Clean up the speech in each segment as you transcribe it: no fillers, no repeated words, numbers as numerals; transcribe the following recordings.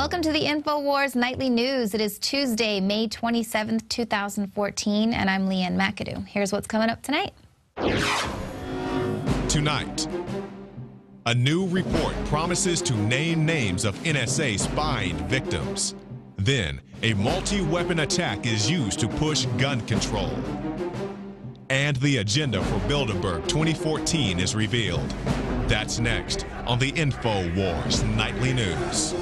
Welcome to the Infowars Nightly News. It is Tuesday, May 27th, 2014, and I'm Leanne McAdoo. Here's what's coming up tonight. Tonight, a new report promises to name names of NSA spying victims. Then, a multi-weapon attack is used to push gun control. And the agenda for Bilderberg 2014 is revealed. That's next on the Infowars Nightly News.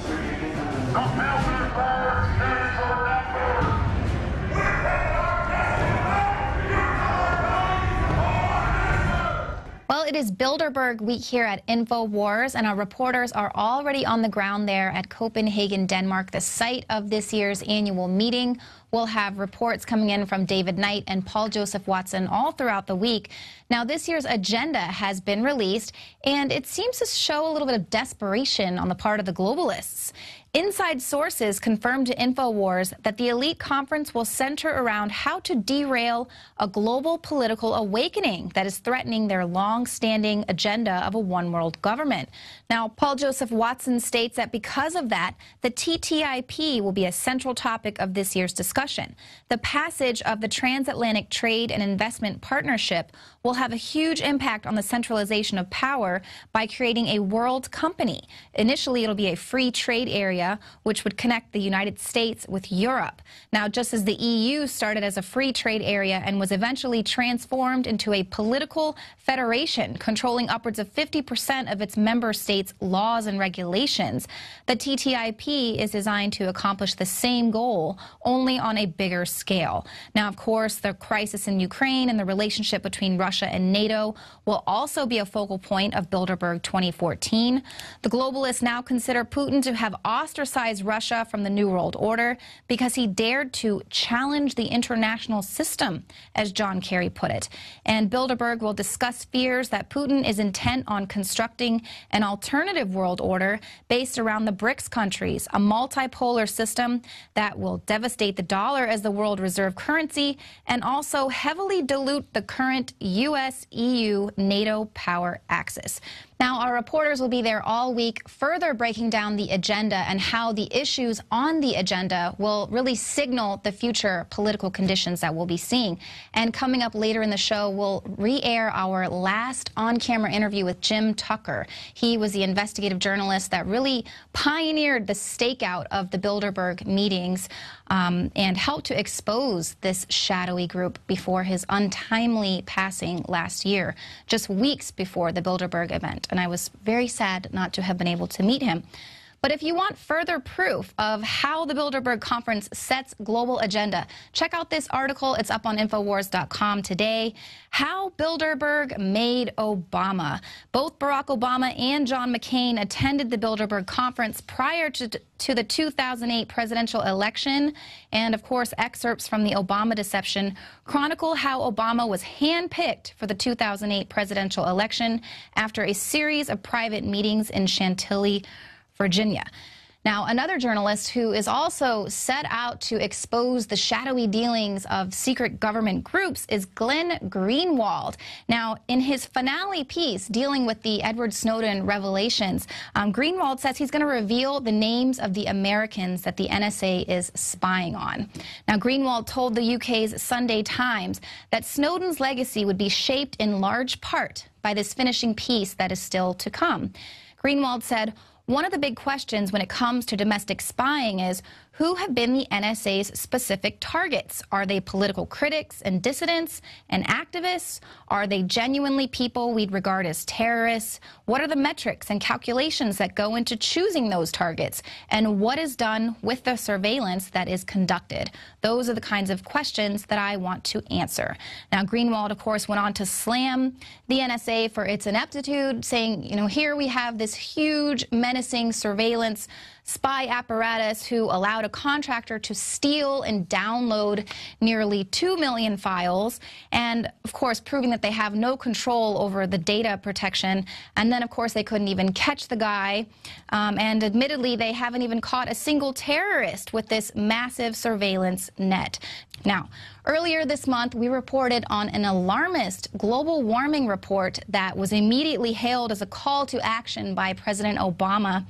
Well, it is Bilderberg week here at Infowars, and our reporters are already on the ground there at Copenhagen, Denmark, the site of this year's annual meeting. We'll have reports coming in from David Knight and Paul Joseph Watson all throughout the week. Now, this year's agenda has been released, and it seems to show a little bit of desperation on the part of the globalists. Inside sources confirmed to Infowars that the elite conference will center around how to derail a global political awakening that is threatening their long-standing agenda of a one-world government. Now, Paul Joseph Watson states that because of that, the TTIP will be a central topic of this year's discussion. The passage of the Transatlantic Trade and Investment Partnership will have a huge impact on the centralization of power by creating a world company. Initially, it'll be a free trade area, which would connect the United States with Europe. Now, just as the EU started as a free trade area and was eventually transformed into a political federation controlling upwards of 50% of its member states' laws and regulations, the TTIP is designed to accomplish the same goal, only on a bigger scale. Now, of course, the crisis in Ukraine and the relationship between Russia and NATO will also be a focal point of Bilderberg 2014. The globalists now consider Putin to have ostracized Russia from the New World Order because he dared to challenge the international system, as John Kerry put it. And Bilderberg will discuss fears that Putin is intent on constructing an alternative world order based around the BRICS countries, a multipolar system that will devastate the dollar as the world reserve currency and also heavily dilute the current U.S.-EU NATO power axis. Now, our reporters will be there all week, further breaking down the agenda and how the issues on the agenda will really signal the future political conditions that we'll be seeing. And coming up later in the show, we'll re-air our last on-camera interview with Jim Tucker. He was the investigative journalist that really pioneered the stakeout of the Bilderberg meetings and helped to expose this shadowy group before his untimely passing last year, just weeks before the Bilderberg event. And I was very sad not to have been able to meet him. But if you want further proof of how the Bilderberg Conference sets global agenda, check out this article. It's up on Infowars.com today. How Bilderberg Made Obama. Both Barack Obama and John McCain attended the Bilderberg Conference prior to the 2008 presidential election. And, of course, excerpts from the Obama deception chronicle how Obama was handpicked for the 2008 presidential election after a series of private meetings in Chantilly, Virginia. Now, another journalist who is also set out to expose the shadowy dealings of secret government groups is Glenn Greenwald. Now, in his finale piece dealing with the Edward Snowden revelations, Greenwald says he's going to reveal the names of the Americans that the NSA is spying on. Now, Greenwald told the UK's Sunday Times that Snowden's legacy would be shaped in large part by this finishing piece that is still to come. Greenwald said, "One of the big questions when it comes to domestic spying is who have been the NSA's specific targets? Are they political critics and dissidents and activists? Are they genuinely people we'd regard as terrorists? What are the metrics and calculations that go into choosing those targets? And what is done with the surveillance that is conducted? Those are the kinds of questions that I want to answer." Now, Greenwald, of course, went on to slam the NSA for its ineptitude, saying, you know, here we have this huge menacing surveillance spy apparatus who allowed a contractor to steal and download nearly 2 million files, and, of course, proving that they have no control over the data protection. And then, of course, they couldn't even catch the guy. And admittedly, they haven't even caught a single terrorist with this massive surveillance net. Now, earlier this month, we reported on an alarmist global warming report that was immediately hailed as a call to action by President Obama.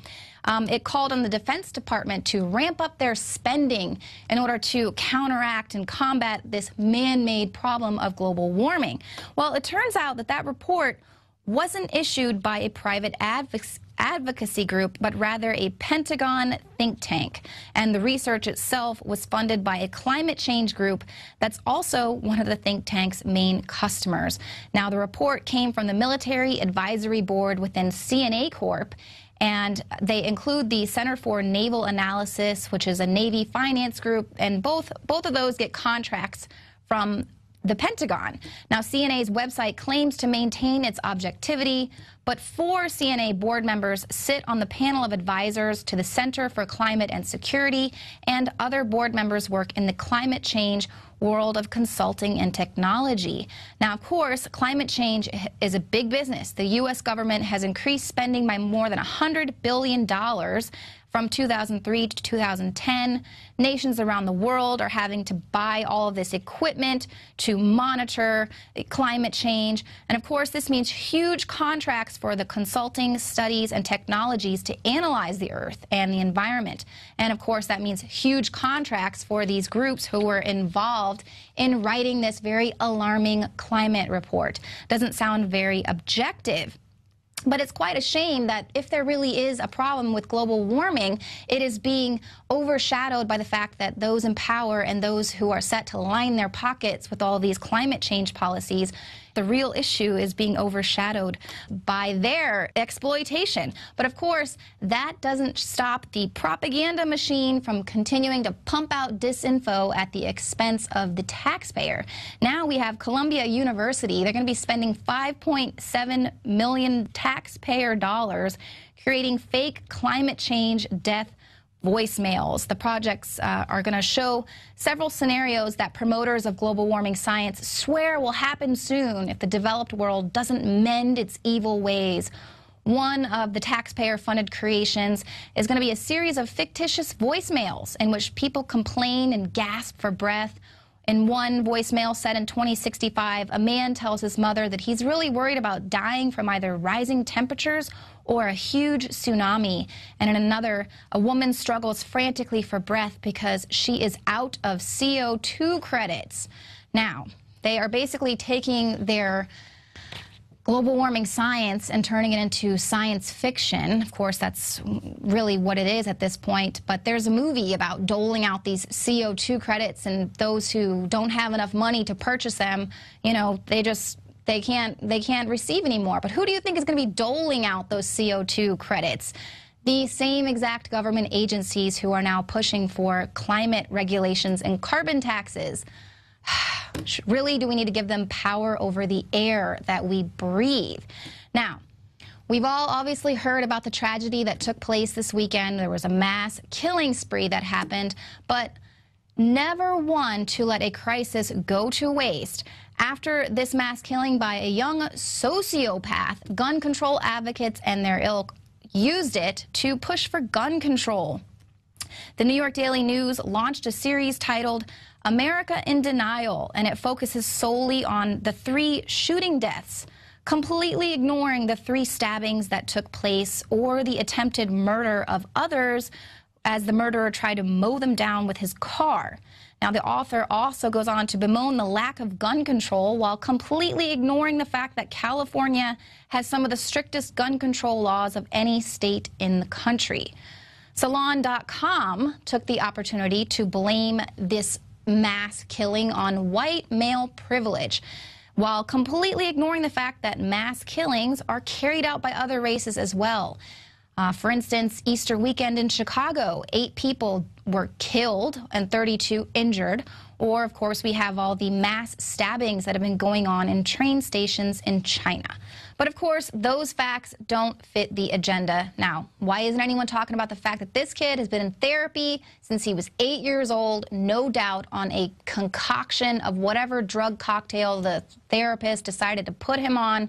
It called on the Defense Department to ramp up their spending in order to counteract and combat this man-made problem of global warming. Well, it turns out that that report wasn't issued by a private advocacy group, but rather a Pentagon think tank. And the research itself was funded by a climate change group that's also one of the think tank's main customers. Now, the report came from the Military Advisory Board within CNA Corp, and they include the Center for Naval Analysis, which is a Navy finance group, and both of those get contracts from the Pentagon. Now, CNA's website claims to maintain its objectivity, but 4 CNA board members sit on the panel of advisors to the Center for Climate and Security, and other board members work in the climate change world of consulting and technology. Now, of course, climate change is a big business. The U.S. government has increased spending by more than $100 billion from 2003 to 2010. Nations around the world are having to buy all of this equipment to monitor climate change. And of course, this means huge contracts for the consulting, studies, and technologies to analyze the Earth and the environment. And of course, that means huge contracts for these groups who were involved in writing this very alarming climate report. Doesn't sound very objective. But it's quite a shame that if there really is a problem with global warming, it is being overshadowed by the fact that those in power and those who are set to line their pockets with all these climate change policies, the real issue is being overshadowed by their exploitation. But of course, that doesn't stop the propaganda machine from continuing to pump out disinfo at the expense of the taxpayer. Now we have Columbia University. They're going to be spending $5.7 million taxpayer dollars creating fake climate change death voicemails. The projects are going to show several scenarios that promoters of global warming science swear will happen soon if the developed world doesn't mend its evil ways. One of the taxpayer-funded creations is going to be a series of fictitious voicemails in which people complain and gasp for breath. In one voicemail set in 2065, a man tells his mother that he's really worried about dying from either rising temperatures or a huge tsunami. And in another, a woman struggles frantically for breath because she is out of CO2 credits. Now, they are basically taking their global warming science and turning it into science fiction. Of course, that's really what it is at this point. But there's a movie about doling out these CO2 credits, and those who don't have enough money to purchase them, you know, they can't receive anymore. But who do you think is going to be doling out those CO2 credits? The same exact government agencies who are now pushing for climate regulations and carbon taxes. Really, do we need to give them power over the air that we breathe? Now, we've all obviously heard about the tragedy that took place this weekend. There was a mass killing spree that happened, but never one to let a crisis go to waste. After this mass killing by a young sociopath, gun control advocates and their ilk used it to push for gun control. The New York Daily News launched a series titled America in Denial, and it focuses solely on the 3 shooting deaths, completely ignoring the 3 stabbings that took place or the attempted murder of others as the murderer tried to mow them down with his car. Now, the author also goes on to bemoan the lack of gun control while completely ignoring the fact that California has some of the strictest gun control laws of any state in the country. Salon.com took the opportunity to blame this mass killing on white male privilege, while completely ignoring the fact that mass killings are carried out by other races as well. For instance, Easter weekend in Chicago, 8 people were killed and 32 injured. Or, of course, we have all the mass stabbings that have been going on in train stations in China. But, of course, those facts don't fit the agenda. Now, why isn't anyone talking about the fact that this kid has been in therapy since he was 8 years old, no doubt on a concoction of whatever drug cocktail the therapist decided to put him on?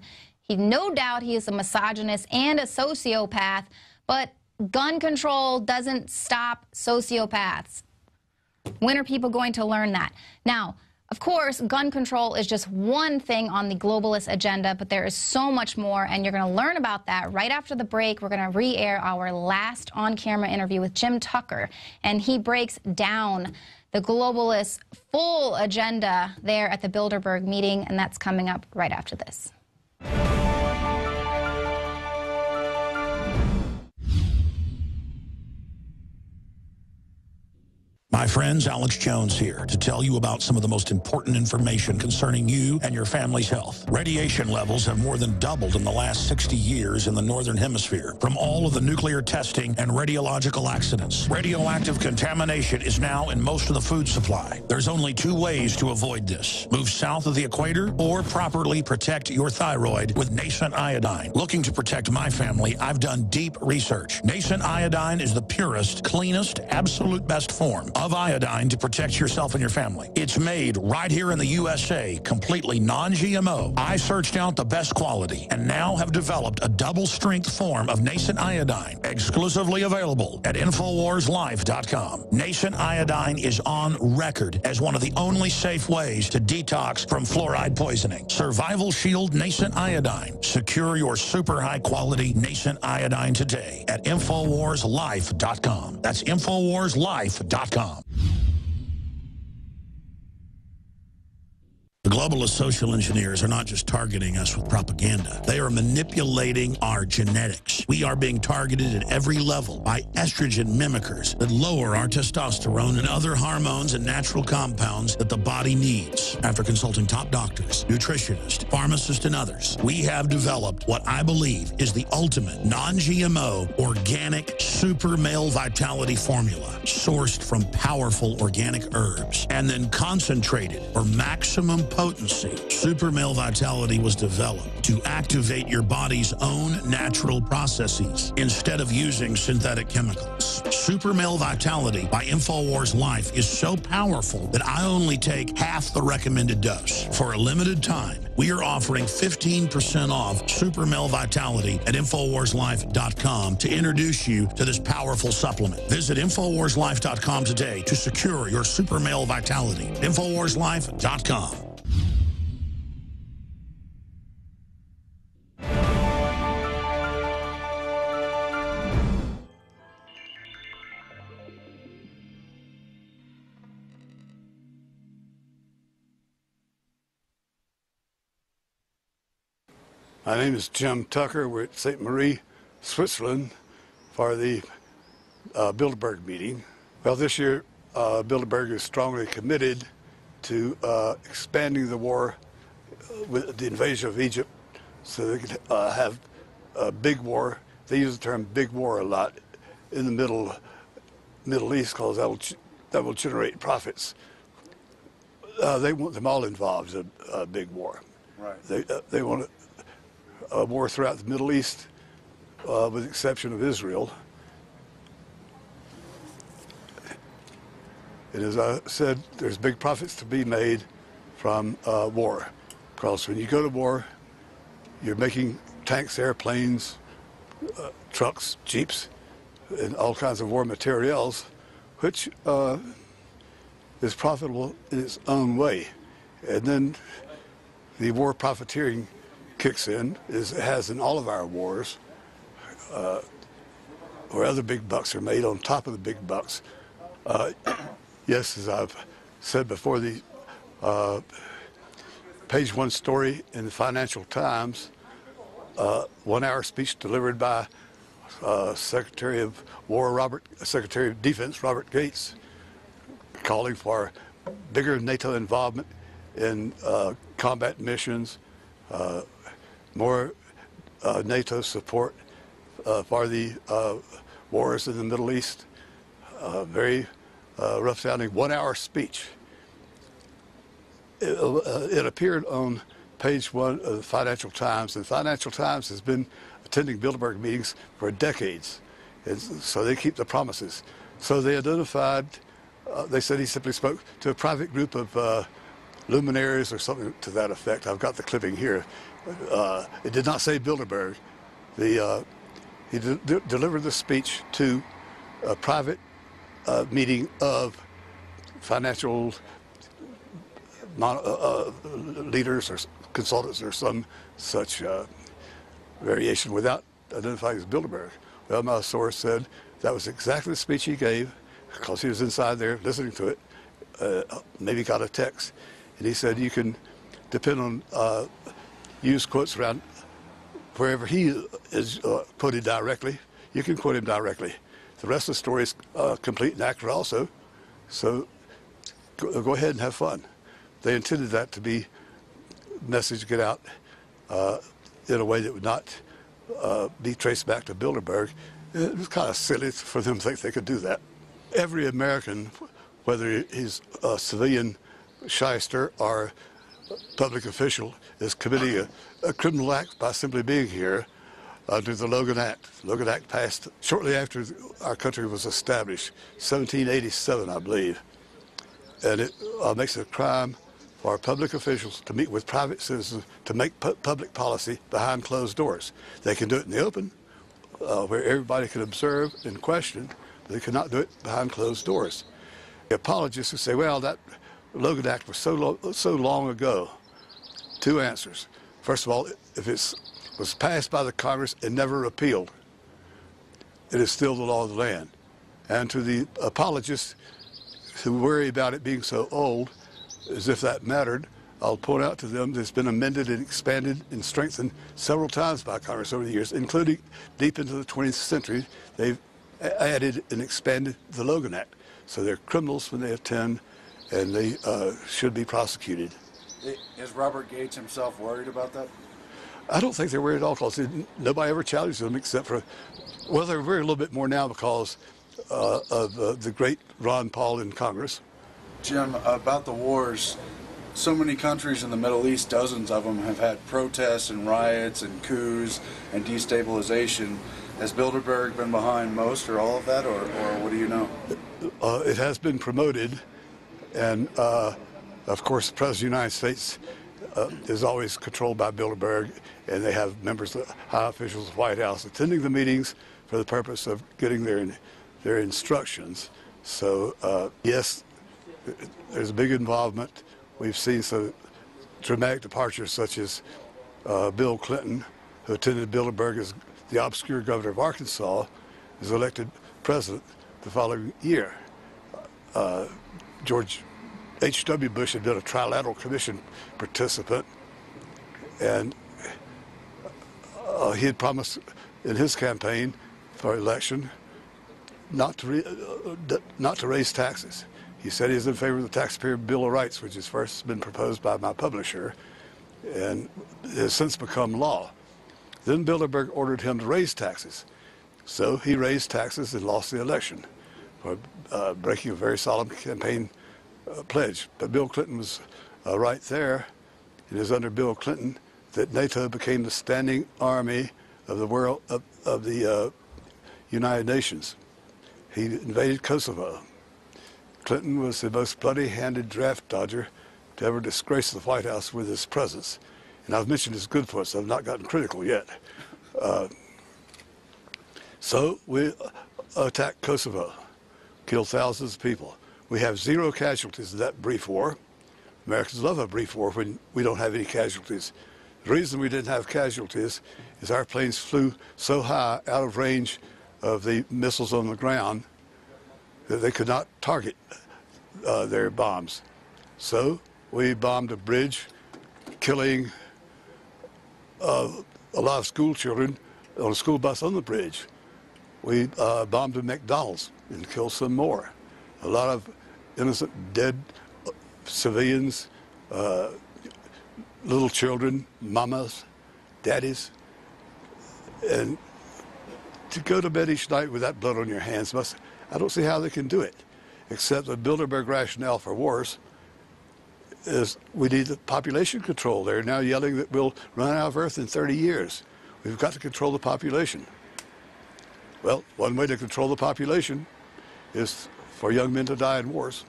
No doubt he is a misogynist and a sociopath, but gun control doesn't stop sociopaths. When are people going to learn that? Now, Of course, gun control is just one thing on the globalist agenda, but there is so much more, and you're going to learn about that right after the break. We're going to re-air our last on-camera interview with Jim Tucker, and he breaks down the globalist full agenda there at the Bilderberg meeting, and that's coming up right after this. My friends, Alex Jones here to tell you about some of the most important information concerning you and your family's health. Radiation levels have more than doubled in the last 60 years in the Northern Hemisphere from all of the nuclear testing and radiological accidents. Radioactive contamination is now in most of the food supply. There's only two ways to avoid this. Move south of the equator or properly protect your thyroid with nascent iodine. Looking to protect my family, I've done deep research. Nascent iodine is the purest, cleanest, absolute best form of iodine to protect yourself and your family. It's made right here in the USA, completely non-GMO. I searched out the best quality and now have developed a double-strength form of nascent iodine, exclusively available at InfoWarsLife.com. Nascent iodine is on record as one of the only safe ways to detox from fluoride poisoning. Survival Shield Nascent Iodine. Secure your super high-quality nascent iodine today at InfoWarsLife.com. That's InfoWarsLife.com. The globalist social engineers are not just targeting us with propaganda. They are manipulating our genetics. We are being targeted at every level by estrogen mimickers that lower our testosterone and other hormones and natural compounds that the body needs. After consulting top doctors, nutritionists, pharmacists, and others, we have developed what I believe is the ultimate non-GMO organic super male vitality formula sourced from powerful organic herbs and then concentrated for maximum potency. Super Male Vitality was developed to activate your body's own natural processes instead of using synthetic chemicals. Super Male Vitality by Infowars Life is so powerful that I only take half the recommended dose. For a limited time, we are offering 15% off Super Male Vitality at InfoWarsLife.com to introduce you to this powerful supplement. Visit InfoWarsLife.com today to secure your Super Male Vitality. InfoWarsLife.com. My name is Jim Tucker. We're at St. Marie, Switzerland for the Bilderberg meeting. Well, this year, Bilderberg is strongly committed to expanding the war with the invasion of Egypt so they could have a big war. They use the term big war a lot in the Middle East because that will generate profits. They want them all involved in a big war. Right. They want a war throughout the Middle East, with the exception of Israel. And as I said, there's big profits to be made from war. Because when you go to war, you're making tanks, airplanes, trucks, jeeps, and all kinds of war materials, which is profitable in its own way. And then the war profiteering kicks in, as it has in all of our wars, where other big bucks are made on top of the big bucks. Yes, as I've said before, the page one story in the Financial Times, 1 hour speech delivered by Secretary of Defense Robert Gates, calling for bigger NATO involvement in combat missions, more NATO support for the wars in the Middle East. Very rough-sounding 1 hour speech. It appeared on page one of the Financial Times, and the Financial Times has been attending Bilderberg meetings for decades, and so they keep the promises. So they identified, they said he simply spoke to a private group of luminaries or something to that effect. I've got the clipping here. It did not say Bilderberg. He delivered the speech to a private meeting of financial leaders or consultants or some such variation without identifying as Bilderberg. Well, my source said that was exactly the speech he gave because he was inside there listening to it, maybe got a text. And he said you can depend on, use quotes around wherever he is quoted directly, you can quote him directly. The rest of the story is complete and accurate also, so go ahead and have fun. They intended that to be a message to get out in a way that would not be traced back to Bilderberg. It was kind of silly for them to think they could do that. Every American, whether he's a civilian shyster or public official, is committing a criminal act by simply being here under the Logan Act. The Logan Act passed shortly after our country was established, 1787, I believe. And it makes it a crime for public officials to meet with private citizens to make public policy behind closed doors. They can do it in the open, where everybody can observe and question, but they cannot do it behind closed doors. The apologists who say, well, that Logan Act was so long ago. Two answers. First of all, if it was passed by the Congress and never repealed, it is still the law of the land. And to the apologists who worry about it being so old, as if that mattered, I'll point out to them that it's been amended and expanded and strengthened several times by Congress over the years, including deep into the 20th century. They've added and expanded the Logan Act. So they're criminals when they attend, and they should be prosecuted. Is Robert Gates himself worried about that? I don't think they're worried at all because nobody ever challenged them except for, well, they're worried a little bit more now because of the great Ron Paul in Congress. Jim, about the wars, so many countries in the Middle East, dozens of them, have had protests and riots and coups and destabilization. Has Bilderberg been behind most or all of that, or what do you know? It has been promoted, and of course, the President of the United States is always controlled by Bilderberg, and they have members, high officials of the White House attending the meetings for the purpose of getting their instructions. So, yes, there's a big involvement. We've seen some dramatic departures, such as Bill Clinton, who attended Bilderberg as the obscure governor of Arkansas, is elected president the following year. George H.W. Bush had been a Trilateral Commission participant, and he had promised in his campaign for election not to raise taxes. He said he was in favor of the Taxpayer Bill of Rights, which has first been proposed by my publisher and has since become law. Then Bilderberg ordered him to raise taxes. So he raised taxes and lost the election for breaking a very solemn campaign pledge. But Bill Clinton was right there. It is under Bill Clinton that NATO became the standing army of the world, of the United Nations. He invaded Kosovo. Clinton was the most bloody-handed draft dodger to ever disgrace the White House with his presence. And I've mentioned his good points. I've not gotten critical yet. So we attacked Kosovo, killed thousands of people. We have 0 casualties in that brief war. Americans love a brief war when we don't have any casualties. The reason we didn't have casualties is our planes flew so high out of range of the missiles on the ground that they could not target their bombs. So we bombed a bridge, killing a lot of school children on a school bus on the bridge. We bombed a McDonald's and killed some more. A lot of innocent, dead civilians, little children, mamas, daddies. And to go to bed each night with that blood on your hands, I don't see how they can do it, except the Bilderberg rationale for wars is we need the population control. They're now yelling that we'll run out of Earth in 30 years. We've got to control the population. Well, one way to control the population is for young men to die in wars.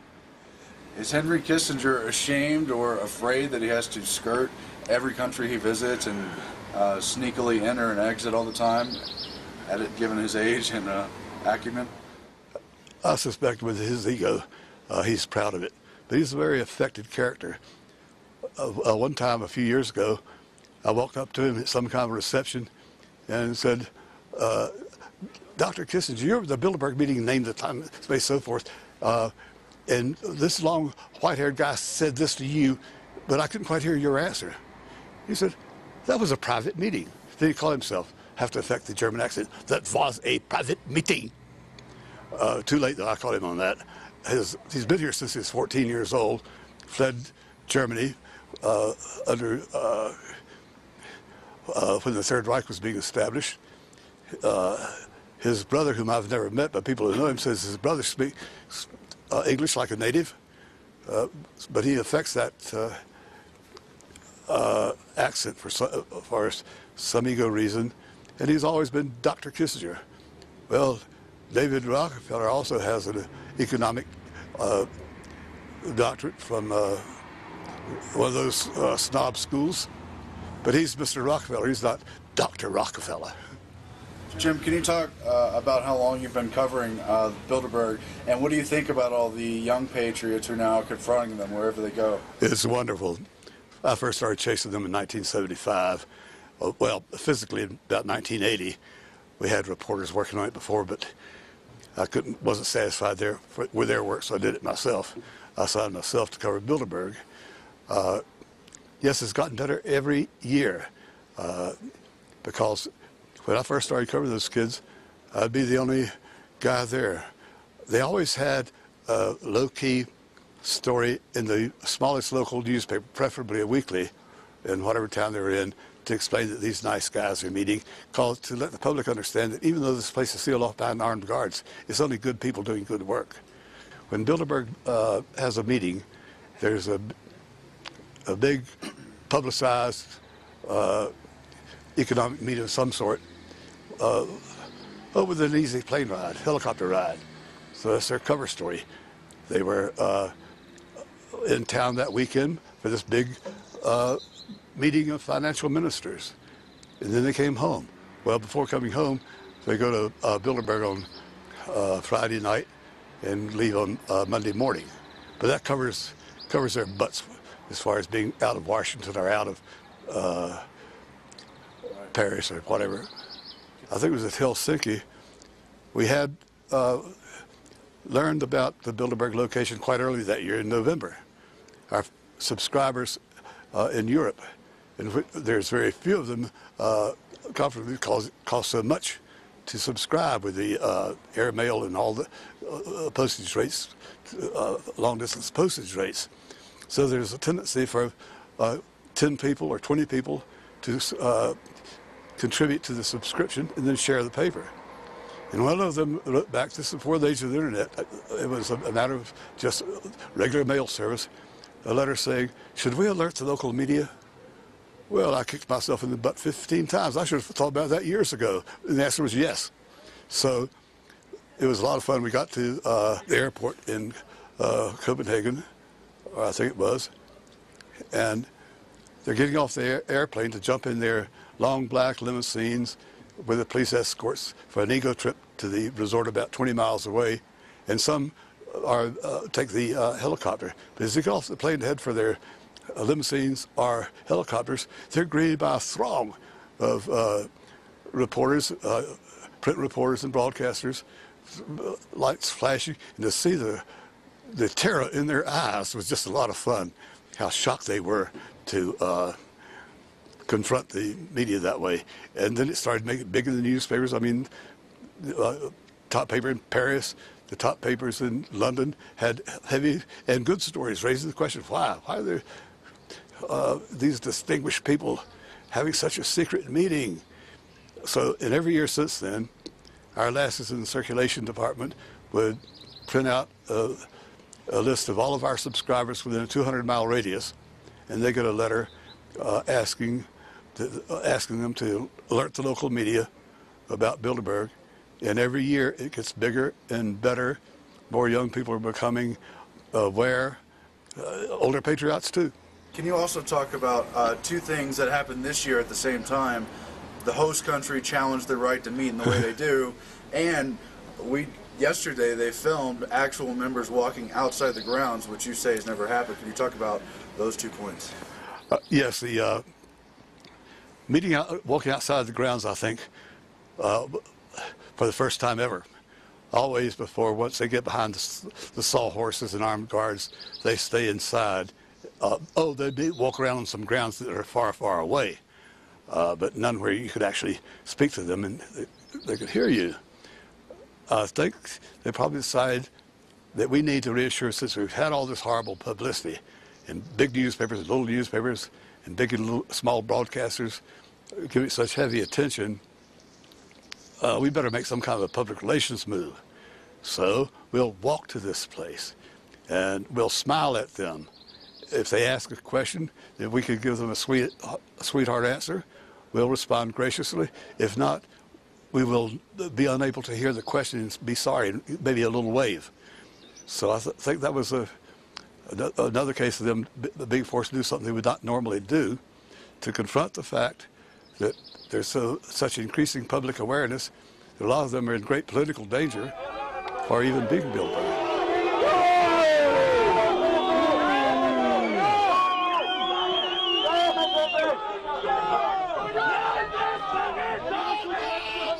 Is Henry Kissinger ashamed or afraid that he has to skirt every country he visits and sneakily enter and exit all the time, given his age and acumen? I suspect with his ego, he's proud of it. But he's a very affected character. one time a few years ago, I walked up to him at some kind of reception and said, Dr. Kissinger, you remember the Bilderberg meeting, named the time, space, so forth, and this long white-haired guy said this to you, but I couldn't quite hear your answer. He said, that was a private meeting. Then he called himself, have to affect the German accent, that was a private meeting. Too late though, I caught him on that. He's been here since he was 14 years old, fled Germany under when the Third Reich was being established. His brother, whom I've never met, but people who know him, says his brother speaks English like a native, but he affects that accent for some ego reason, and he's always been Dr. Kissinger. Well, David Rockefeller also has an economic doctorate from one of those snob schools, but he's Mr. Rockefeller. He's not Dr. Rockefeller. Jim, can you talk about how long you've been covering Bilderberg, and what do you think about all the young patriots who are now confronting them wherever they go? It's wonderful. I first started chasing them in 1975. Well, physically in about 1980. We had reporters working on it before, but I wasn't satisfied with their work, so I did it myself. I assigned myself to cover Bilderberg. Yes, it's gotten better every year because when I first started covering those kids, I'd be the only guy there. They always had a low-key story in the smallest local newspaper, preferably a weekly, in whatever town they were in, to explain that these nice guys are meeting, to let the public understand that even though this place is sealed off behind armed guards, it's only good people doing good work. When Bilderberg has a meeting, there's a big publicized economic meeting of some sort, with an easy plane ride, helicopter ride. So that's their cover story. They were in town that weekend for this big meeting of financial ministers. And then they came home. Well, before coming home, they go to Bilderberg on Friday night and leave on Monday morning. But that covers their butts as far as being out of Washington or out of Paris or whatever. I think it was at Helsinki. We had learned about the Bilderberg location quite early that year in November. Our subscribers in Europe, and there's very few of them, confidently because it costs so much to subscribe with the air mail and all the postage rates, long-distance postage rates. So there's a tendency for 10 people or 20 people to contribute to the subscription and then share the paper. And one of them wrote back, this is before the age of the internet, it was a matter of just regular mail service, a letter saying, should we alert the local media? Well, I kicked myself in the butt 15 times. I should have thought about that years ago. And the answer was yes. So it was a lot of fun. We got to the airport in Copenhagen, or I think it was, and they're getting off the airplane to jump in their long black limousines with the police escorts for an ego trip to the resort about 20 miles away, and some take the helicopter. But as they get off the plane to head for their limousines or helicopters, they're greeted by a throng of reporters, print reporters and broadcasters, lights flashing, and to see the terror in their eyes was just a lot of fun. How shocked they were to confront the media that way. And then it started making it big in the newspapers. I mean, top paper in Paris, the top papers in London had heavy and good stories raising the question, why are there these distinguished people having such a secret meeting? So in every year since then, our lasses in the circulation department would print out a list of all of our subscribers within a 200-mile radius, and they get a letter asking them to alert the local media about Bilderberg. And every year it gets bigger and better. More young people are becoming aware, older patriots too. Can you also talk about two things that happened this year at the same time? The host country challenged their right to meet in the way they do, and yesterday they filmed actual members walking outside the grounds, which you say has never happened. Can you talk about those 2 points? Yes, the walking outside the grounds, I think, for the first time ever. Always before, once they get behind the sawhorses and armed guards, they stay inside. They walk around on some grounds that are far, far away, but none where you could actually speak to them and they could hear you. I think they probably decided that we need to reassure, since we've had all this horrible publicity in big newspapers and little newspapers and big and little, small broadcasters giving such heavy attention, we better make some kind of a public relations move. So we'll walk to this place and we'll smile at them. If they ask a question, if we could give them a sweetheart answer, we'll respond graciously. If not, we will be unable to hear the question and be sorry, and maybe a little wave. So I think that was another case of them being forced to do something they would not normally do, to confront the fact that there's such increasing public awareness that a lot of them are in great political danger, or even being Bilderberg.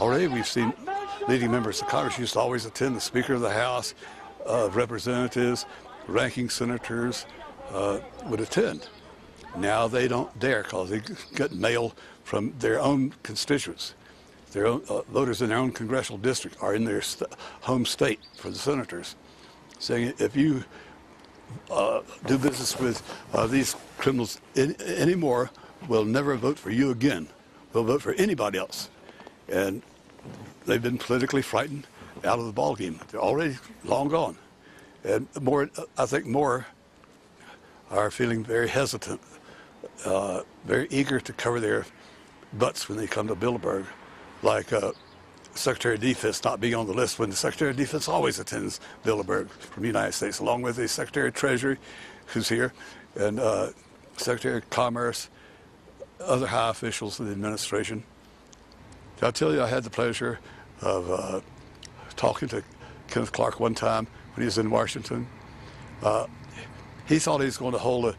Already we've seen leading members of Congress used to always attend. The Speaker of the House, Representatives, ranking senators would attend. Now they don't dare, because they get mail from their own constituents. Their own voters in their own congressional district are in their home state for the senators, saying if you do business with these criminals anymore, we'll never vote for you again. We'll vote for anybody else. And they've been politically frightened out of the ballgame. They're already long gone. And more, I think more are feeling very hesitant, very eager to cover their butts when they come to Bilderberg, like Secretary of Defense not being on the list, when the Secretary of Defense always attends Bilderberg from the United States, along with the Secretary of Treasury, who's here, and Secretary of Commerce, other high officials of the administration. I'll tell you, I had the pleasure of talking to Kenneth Clark one time when he was in Washington. He thought he was going to hold a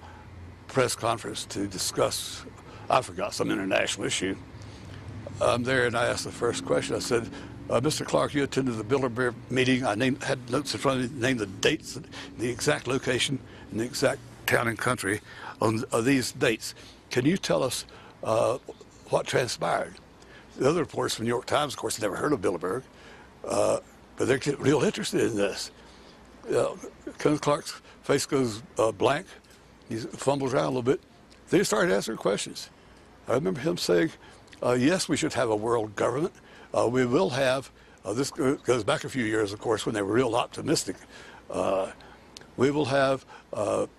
press conference to discuss, I forgot, some international issue. I'm there, and I asked the first question. I said, Mr. Clark, you attended the Bilderberg meeting. I had notes in front of me, named the dates, the exact location, and the exact town and country on these dates. Can you tell us what transpired? The other reporters from the New York Times, of course, never heard of Bilderberg, but they're real interested in this. Kenneth Clark's face goes blank. He fumbles around a little bit. They started answering questions. I remember him saying, yes, we should have a world government. We will have, this goes back a few years, of course, when they were real optimistic. We will have a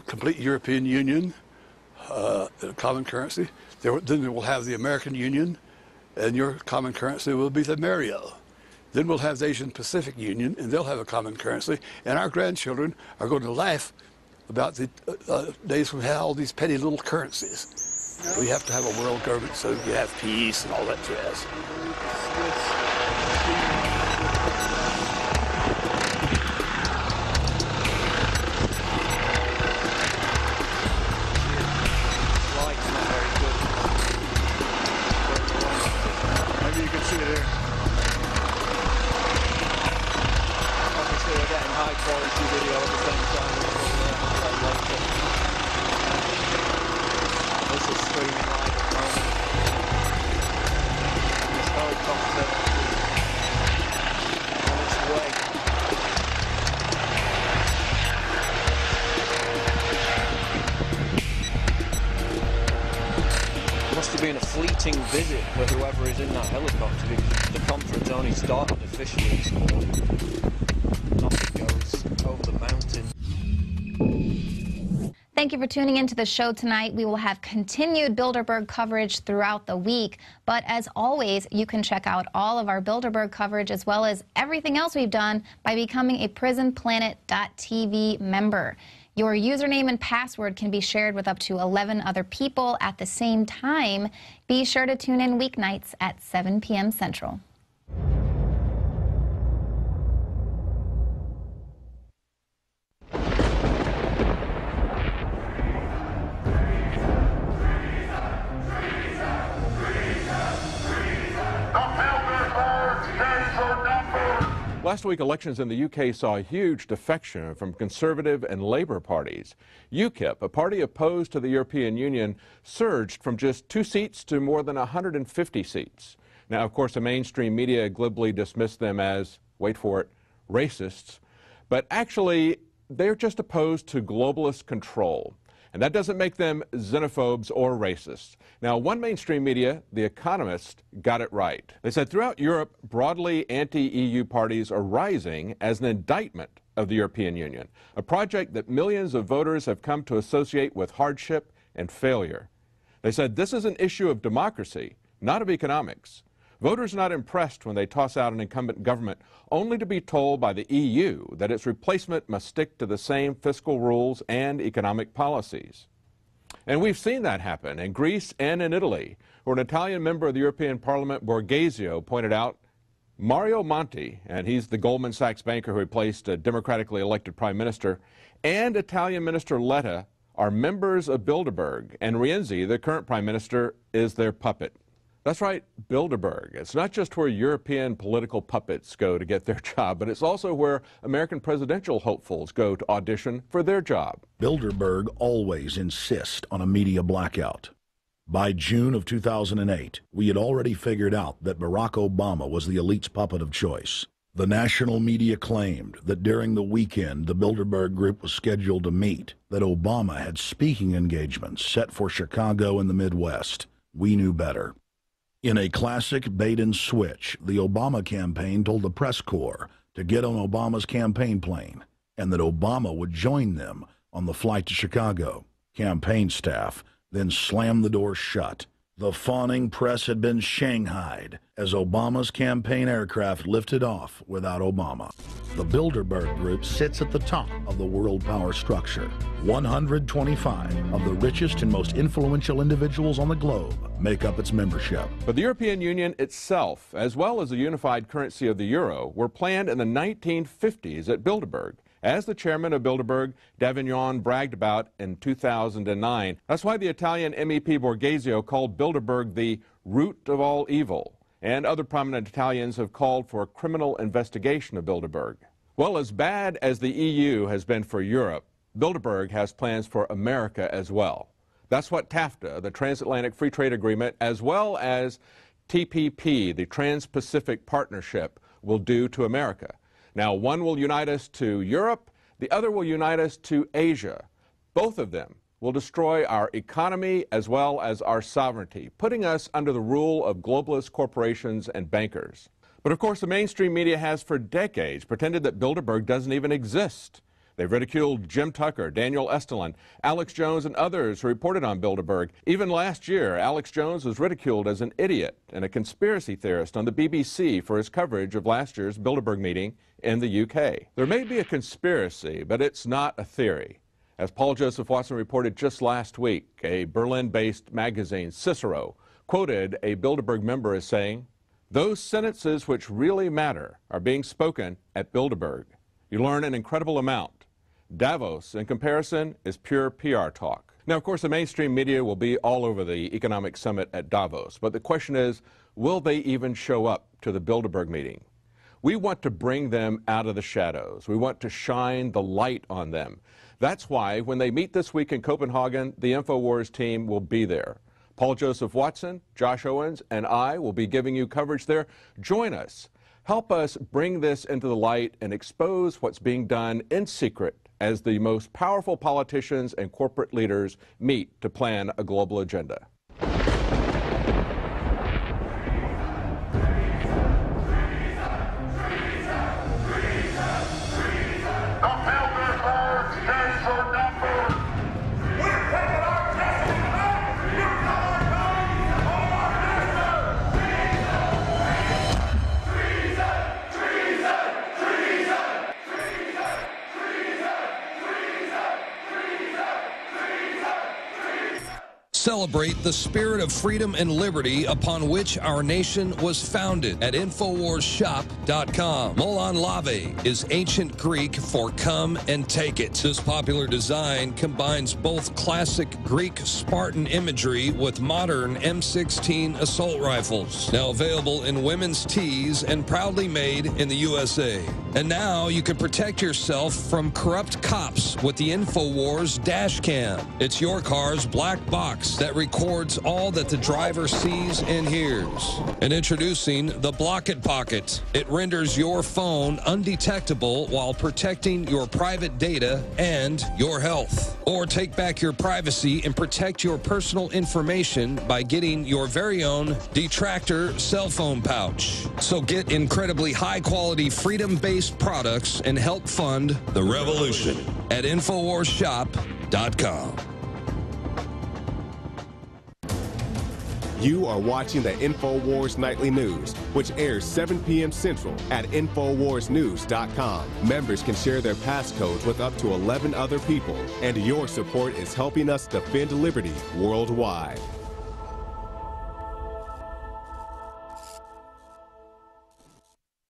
complete European Union, a common currency. Then we will have the American Union, and your common currency will be the Mario. Then we'll have the Asian Pacific Union, and they'll have a common currency. And our grandchildren are going to laugh about the days we had all these petty little currencies. No. We have to have a world government so you have peace and all that jazz. Been a fleeting visit for whoever is in that helicopter, because the conference only started officially this morning. Off it goes over the mountain. Thank you for tuning into the show tonight. We will have continued Bilderberg coverage throughout the week. But as always, you can check out all of our Bilderberg coverage as well as everything else we've done by becoming a PrisonPlanet.tv member. Your username and password can be shared with up to 11 other people at the same time. Be sure to tune in weeknights at 7 p.m. Central. Last week, elections in the UK saw a huge defection from Conservative and Labour parties. UKIP, a party opposed to the European Union, surged from just 2 seats to more than 150 seats. Now, of course, the mainstream media glibly dismissed them as, wait for it, racists. But actually, they're just opposed to globalist control. And that doesn't make them xenophobes or racists. Now, one mainstream media, The Economist, got it right. They said throughout Europe, broadly anti-EU parties are rising as an indictment of the European Union, a project that millions of voters have come to associate with hardship and failure. They said this is an issue of democracy, not of economics. Voters are not impressed when they toss out an incumbent government only to be told by the EU that its replacement must stick to the same fiscal rules and economic policies. And we've seen that happen in Greece and in Italy, where an Italian member of the European Parliament, Borghesio, pointed out Mario Monti, and he's the Goldman Sachs banker who replaced a democratically elected prime minister, and Italian Minister Letta are members of Bilderberg, and Renzi, the current prime minister, is their puppet. That's right, Bilderberg. It's not just where European political puppets go to get their job, but it's also where American presidential hopefuls go to audition for their job. Bilderberg always insist on a media blackout. By June of 2008, we had already figured out that Barack Obama was the elite's puppet of choice. The national media claimed that during the weekend the Bilderberg group was scheduled to meet, that Obama had speaking engagements set for Chicago and the Midwest. We knew better. In a classic bait-and-switch, the Obama campaign told the press corps to get on Obama's campaign plane and that Obama would join them on the flight to Chicago. Campaign staff then slammed the door shut. The fawning press had been shanghaied as Obama's campaign aircraft lifted off without Obama. The Bilderberg group sits at the top of the world power structure. 125 of the richest and most influential individuals on the globe make up its membership. But the European Union itself, as well as the unified currency of the euro, were planned in the 1950s at Bilderberg, as the chairman of Bilderberg, Davignon, bragged about in 2009. That's why the Italian MEP Borghesio called Bilderberg the root of all evil. And other prominent Italians have called for a criminal investigation of Bilderberg. Well, as bad as the EU has been for Europe, Bilderberg has plans for America as well. That's what TAFTA, the Transatlantic Free Trade Agreement, as well as TPP, the Trans-Pacific Partnership, will do to America. Now, one will unite us to Europe, the other will unite us to Asia. Both of them will destroy our economy as well as our sovereignty, putting us under the rule of globalist corporations and bankers. But of course, the mainstream media has for decades pretended that Bilderberg doesn't even exist. They've ridiculed Jim Tucker, Daniel Estulin, Alex Jones, and others who reported on Bilderberg. Even last year, Alex Jones was ridiculed as an idiot and a conspiracy theorist on the BBC for his coverage of last year's Bilderberg meeting in the UK. There may be a conspiracy, but it's not a theory. As Paul Joseph Watson reported just last week, a Berlin-based magazine, Cicero, quoted a Bilderberg member as saying, "Those sentences which really matter are being spoken at Bilderberg. You learn an incredible amount. Davos, in comparison, is pure PR talk." Now, of course, the mainstream media will be all over the economic summit at Davos, but the question is, will they even show up to the Bilderberg meeting? We want to bring them out of the shadows. We want to shine the light on them. That's why when they meet this week in Copenhagen, the Infowars team will be there. Paul Joseph Watson, Josh Owens, and I will be giving you coverage there. Join us. Help us bring this into the light and expose what's being done in secret as the most powerful politicians and corporate leaders meet to plan a global agenda. Celebrate celebrate the spirit of freedom and liberty upon which our nation was founded at InfoWarsShop.com. Molon Lave is ancient Greek for come and take it. This popular design combines both classic Greek Spartan imagery with modern M16 assault rifles. Now available in women's tees and proudly made in the USA. And now you can protect yourself from corrupt cops with the Infowars dash cam. It's your car's black box that records all that the driver sees and hears. And introducing the Block It Pocket. It renders your phone undetectable while protecting your private data and your health. Or take back your privacy and protect your personal information by getting your very own Detractor cell phone pouch. So get incredibly high-quality, freedom-based products and help fund the revolution at InfoWarsShop.com. You are watching the Infowars Nightly News, which airs 7 p.m. Central at InfoWarsNews.com. Members can share their passcodes with up to 11 other people, and your support is helping us defend liberty worldwide.